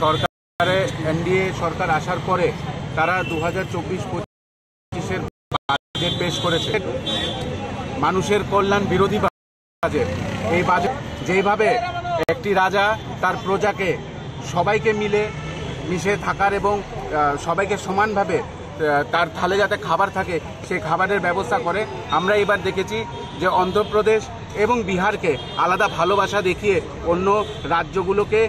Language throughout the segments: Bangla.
সরকারে এনডিএ সরকার আসার পরে তারা 2024-25-এর বাজেট পেশ করেছে, মানুষের কল্যাণ বিরোধী বাজেট। এই বাজেট যেভাবে একটি রাজা তার প্রজাকে সবাইকে মিশে থাকার এবং সবাইকে সমানভাবে তার থালে যাতে খাবার থাকে সেই খাবারের ব্যবস্থা করে, আমরা এবার দেখেছি যে অন্ধ্রপ্রদেশ এবং বিহারকে আলাদা ভালোবাসা দেখিয়ে অন্য রাজ্যগুলোকে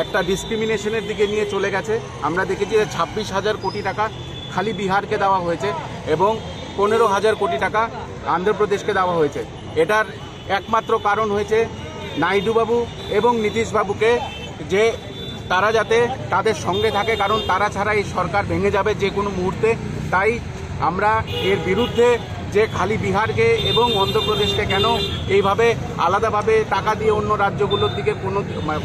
একটা ডিসক্রিমিনেশনের দিকে নিয়ে চলে গেছে। আমরা দেখেছি যে 26,000 কোটি টাকা খালি বিহারকে দেওয়া হয়েছে এবং 15,000 কোটি টাকা অন্ধ্রপ্রদেশকে দেওয়া হয়েছে। এটার একমাত্র কারণ হয়েছে নাইডুবাবু এবং নীতিশবাবুকে, যে তারা যাতে তাদের সঙ্গে থাকে, কারণ তারা ছাড়া এই সরকার ভেঙে যাবে যে কোনো মুহূর্তে। তাই আমরা এর বিরুদ্ধে যে খালি বিহারকে এবং অন্ধ্রপ্রদেশকে কেন এইভাবে আলাদাভাবে টাকা দিয়ে অন্য রাজ্যগুলোর দিকে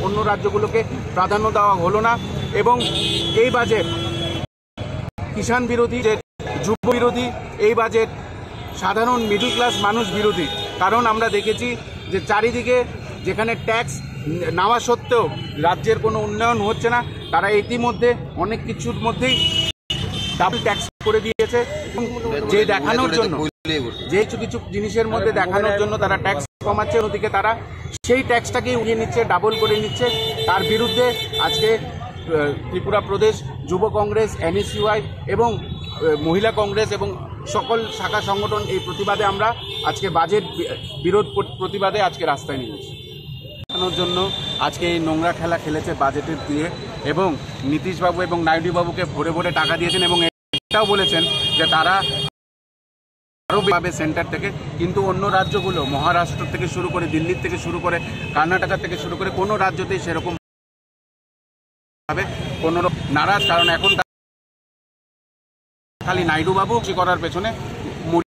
অন্য রাজ্যগুলোকে প্রাধান্য দেওয়া হলো না। এবং এই বাজেট কিষাণ বিরোধী, যুব বিরোধী, এই বাজেট সাধারণ মিডল ক্লাস মানুষ বিরোধী। কারণ আমরা দেখেছি যে চারিদিকে যেখানে ট্যাক্স নেওয়া সত্ত্বেও রাজ্যের কোনো উন্নয়ন হচ্ছে না, তারা ইতিমধ্যে অনেক কিছুর মধ্যেই ডাবল ট্যাক্স করে দিয়েছে, যে দেখানোর জন্য যে কিছু জিনিসের মধ্যে দেখানোর জন্য তারা ট্যাক্স কমাচ্ছে, ওদিকে তারা সেই ট্যাক্সটাকেই উঠিয়ে নিচ্ছে, ডাবল করে নিচ্ছে। তার বিরুদ্ধে আজকে ত্রিপুরা প্রদেশ যুব কংগ্রেস, NSUI এবং মহিলা কংগ্রেস এবং সকল শাখা সংগঠন এই প্রতিবাদে আমরা আজকে বাজেট বিরোধ প্রতিবাদে আজকে রাস্তায় নেমেছি। দেখানোর জন্য আজকে এই নোংরা খেলা খেলেছে বাজেটের দিয়ে এবং নীতিশবাবু এবং নাইডুবাবুকে ভরে ভরে টাকা দিয়েছেন এবং এটাও বলেছেন যে তারা আরও পাবে সেন্টার থেকে। কিন্তু অন্য রাজ্যগুলো মহারাষ্ট্র থেকে শুরু করে, দিল্লির থেকে শুরু করে, কর্ণাটকা থেকে শুরু করে কোনো রাজ্যতেই সেরকম ভাবে কোনো নারাজ। কারণ এখন খালি নাইডুবাবু করার পেছনে